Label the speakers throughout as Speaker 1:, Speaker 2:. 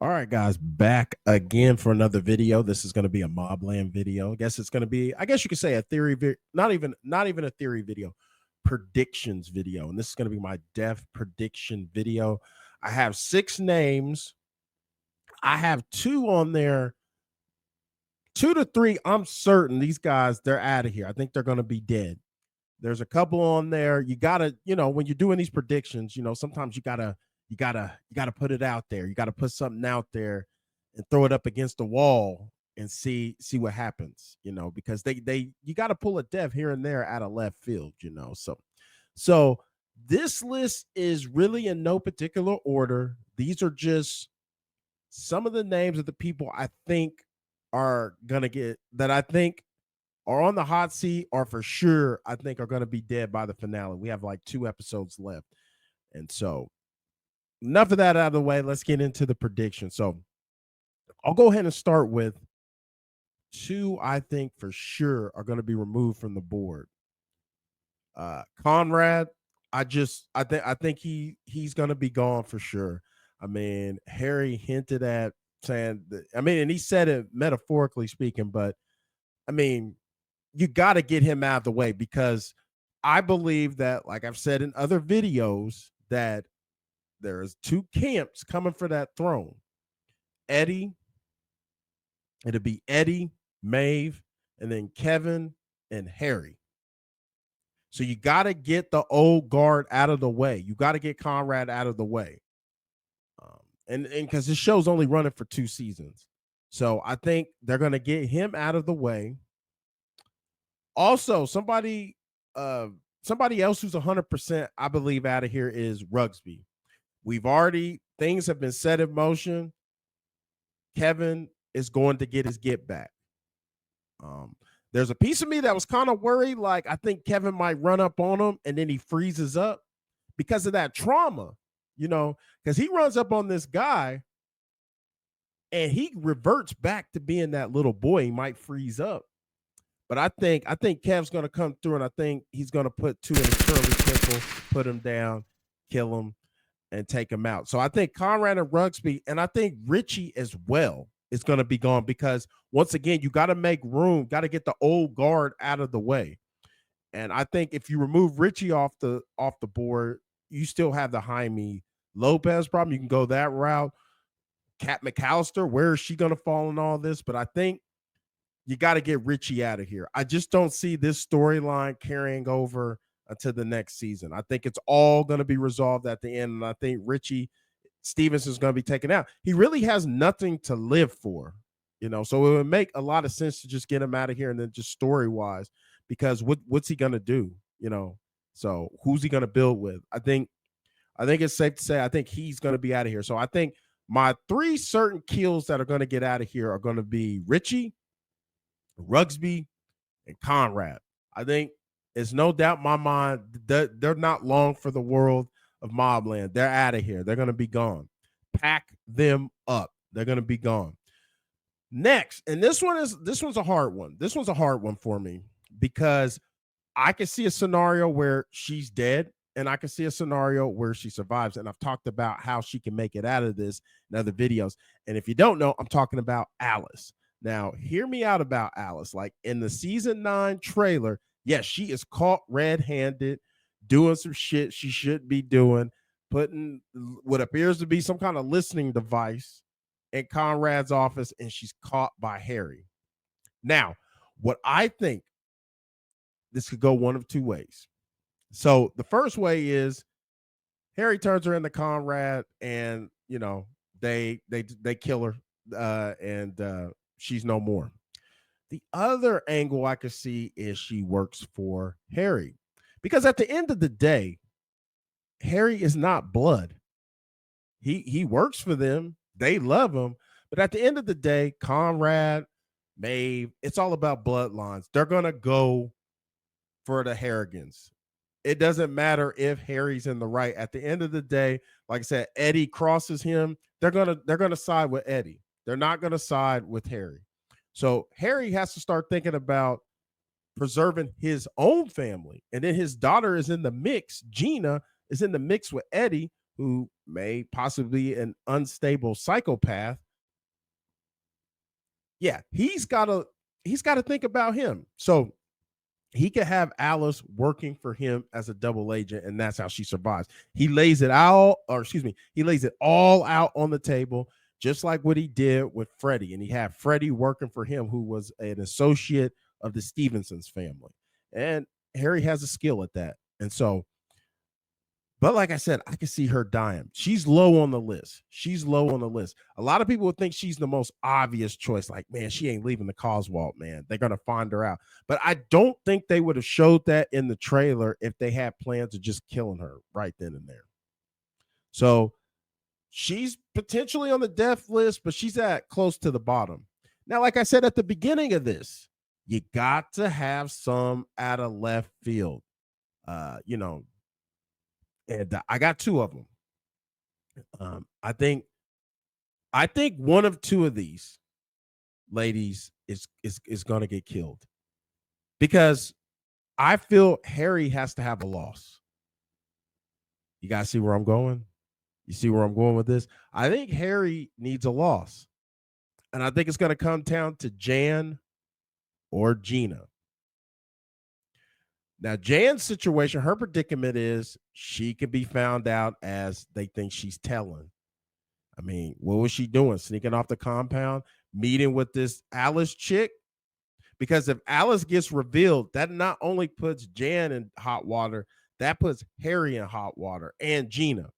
Speaker 1: All right, guys, back again for another video. This is going to be a MobLand video. I guess it's going to be, I guess you could say a theory, not even a theory video, predictions video. And this is going to be my death prediction video. I have 6 names. I have 2 on there, 2 to 3. I'm certain these guys, they're out of here. I think they're going to be dead. There's a couple on there. You gotta, when you're doing these predictions, sometimes you gotta put it out there. You gotta put something out there and throw it up against the wall and see what happens, because they you gotta pull a dev here and there out of left field. So this list is really in no particular order. These are just some of the names of the people I think are gonna get that I think are on the hot seat or for sure I think are going to be dead by the finale. We have like 2 episodes left. And so enough of that out of the way. Let's get into the prediction. So I'll go ahead and start with 2 I think for sure are going to be removed from the board. Conrad, I think he's going to be gone for sure. I mean, Harry hinted at saying that, and he said it metaphorically speaking, but I mean, you got to get him out of the way because I believe that, like I've said in other videos, that there's 2 camps coming for that throne. Eddie, it'll be Eddie, Maeve, and then Kevin and Harry. So you got to get the old guard out of the way. You got to get Conrad out of the way. And because this show's only running for 2 seasons. So I think they're going to get him out of the way. Also, somebody else who's 100%, I believe, out of here is Rugsby. Things have been set in motion. Kevin is going to get his get back. There's a piece of me that was kind of worried, like I think Kevin might run up on him and then he freezes up because of that trauma, because he runs up on this guy and he reverts back to being that little boy. He might freeze up. But I think Kev's going to come through, and I think he's going to put 2 in his Shirley Temple, put him down, kill him, and take him out. So I think Conrad and Rugsby, and I think Richie as well is going to be gone because, once again, you got to make room, got to get the old guard out of the way. And I think if you remove Richie off the board, you still have the Jaime Lopez problem. You can go that route. Kat McAllister, where is she going to fall in all this? But I think you got to get Richie out of here. I just don't see this storyline carrying over until the next season. I think it's all going to be resolved at the end. And I think Richie Stevenson is going to be taken out. He really has nothing to live for, so it would make a lot of sense to just get him out of here and then just story wise, because what's he going to do? So who's he going to build with? I think it's safe to say I think he's going to be out of here. So I think my 3 certain kills that are going to get out of here are going to be Richie, Rugsby, and Conrad. I think it's no doubt in my mind that they're not long for the world of MobLand. They're out of here. They're going to be gone. Pack them up. They're going to be gone. Next, and this one's a hard one. This one's a hard one for me because I can see a scenario where she's dead and I can see a scenario where she survives. And I've talked about how she can make it out of this in other videos. And if you don't know, I'm talking about Alice. Now, hear me out about Alice. Like in the season 9 trailer, yes, she is caught red-handed doing some shit she shouldn't be doing, putting what appears to be some kind of listening device in Conrad's office, and she's caught by Harry. Now, what I think, this could go one of 2 ways. So the first way is Harry turns her into Conrad, and they kill her, and she's no more. The other angle I could see is she works for Harry, because at the end of the day, Harry is not blood. He works for them. They love him. But at the end of the day, Conrad, Maeve, it's all about bloodlines. They're going to go for the Harrigans. It doesn't matter if Harry's in the right. At the end of the day, like I said, Eddie crosses him. They're gonna side with Eddie. They're not gonna side with Harry. So Harry has to start thinking about preserving his own family. And then his daughter is in the mix. Gina is in the mix with Eddie, who may possibly be an unstable psychopath, yeah, he's got to think about him. So he could have Alice working for him as a double agent, and that's how she survives. He lays it out, or excuse me, he lays it all out on the table, just like what he did with Freddie. And he had Freddie working for him, who was an associate of the Stevensons family. And Harry has a skill at that. And so, but like I said, I can see her dying. She's low on the list. She's low on the list. A lot of people would think she's the most obvious choice. Like, man, she ain't leaving the Coswalt, man. They're gonna find her out. But I don't think they would have showed that in the trailer if they had plans of just killing her right then and there. So she's potentially on the death list, but she's at close to the bottom. Now, like I said at the beginning of this, you got to have some out of left field. You know, and I got two of them. I think one of two of these ladies is going to get killed because I feel Harry has to have a loss. You guys see where I'm going? You see where I'm going with this? I think Harry needs a loss, and I think it's going to come down to Jan or Gina. Now, Jan's situation, her predicament is she could be found out as they think she's telling. I mean, what was she doing? Sneaking off the compound, meeting with this Alice chick? Because if Alice gets revealed, that not only puts Jan in hot water, that puts Harry in hot water and Gina.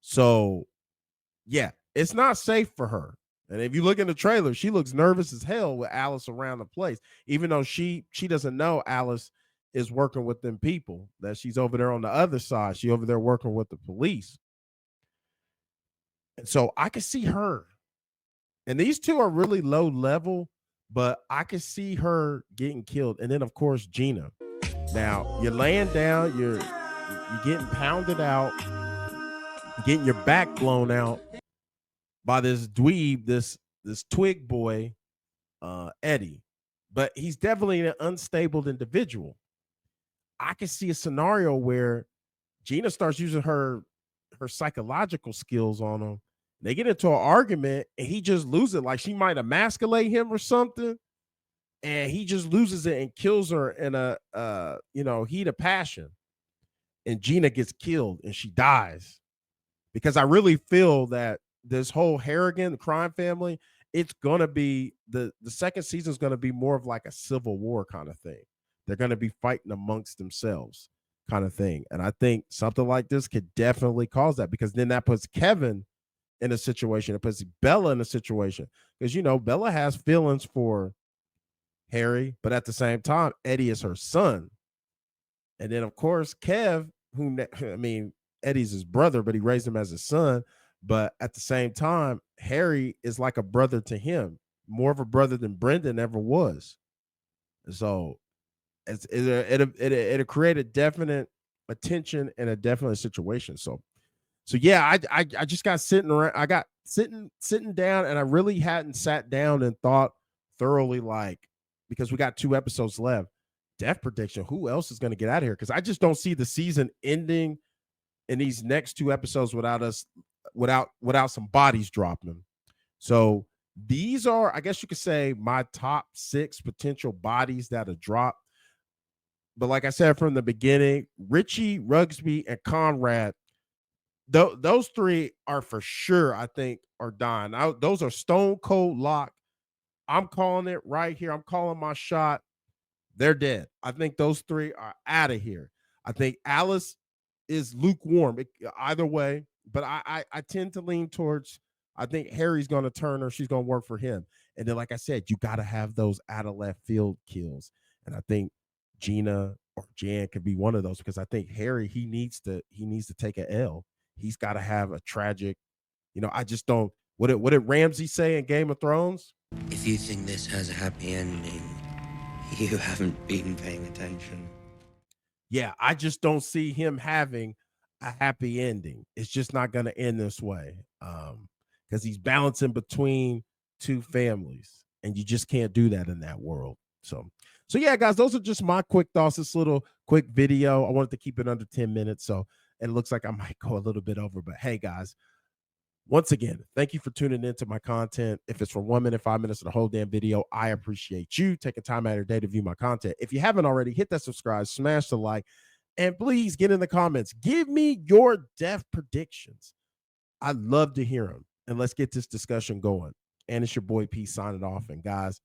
Speaker 1: So, yeah, it's not safe for her. And if you look in the trailer, she looks nervous as hell with Alice around the place, even though she doesn't know Alice is working with them people, that she's over there on the other side. She over there working with the police. And so I can see her. And these two are really low level, but I can see her getting killed. And then of course Gina. Now you're laying down, you're getting pounded out, getting your back blown out by this dweeb, this twig boy, Eddie. But he's definitely an unstable individual. I can see a scenario where Gina starts using her psychological skills on him. They get into an argument and he just loses it. Like she might emasculate him or something, and he just loses it and kills her in a heat of passion. And Gina gets killed and she dies. Because I really feel that this whole Harrigan crime family, it's gonna be the second season is gonna be more of like a civil war kind of thing. They're gonna be fighting amongst themselves, kind of thing. And I think something like this could definitely cause that, because then that puts Kevin in a situation, it puts Bella in a situation. Because Bella has feelings for Harry, but at the same time, Eddie is her son. And then of course, Kev, Eddie's his brother, but he raised him as his son. But at the same time, Harry is like a brother to him, more of a brother than Brendan ever was. So it'll create a definite attention and a definite situation. So yeah, I just got sitting around. I got sitting down, and I really hadn't sat down and thought thoroughly, like, because we got 2 episodes left. Death prediction. Who else is going to get out of here? Because I just don't see the season ending in these next 2 episodes without some bodies dropping. So these are, I guess you could say, my top 6 potential bodies that are dropped. But like I said from the beginning, Richie, Rugsby, and Conrad, those 3 are for sure, I think, are dying. Those are stone cold lock. I'm calling it right here. I'm calling my shot. They're dead. I think those 3 are out of here. I think Alice is lukewarm either way, but I tend to lean towards, I think Harry's going to turn her. She's going to work for him. And then, like I said, you got to have those out of left field kills. And I think Gina or Jan could be one of those, because I think Harry, he needs to take an L. He's got to have a tragic, I just don't. What did Ramsay say in Game of Thrones?
Speaker 2: If you think this has a happy ending, you haven't been paying attention.
Speaker 1: Yeah, I just don't see him having a happy ending. It's just not going to end this way, because he's balancing between 2 families, and you just can't do that in that world. So yeah, guys, those are just my quick thoughts. This little quick video. I wanted to keep it under 10 minutes. So and it looks like I might go a little bit over. But hey, guys, once again, thank you for tuning into my content. If it's for 1 minute, 5 minutes, of the whole damn video, I appreciate you taking time out of your day to view my content. If you haven't already, hit that subscribe, smash the like, and please get in the comments. Give me your death predictions. I'd love to hear them. And let's get this discussion going. And it's your boy P signing off. And guys,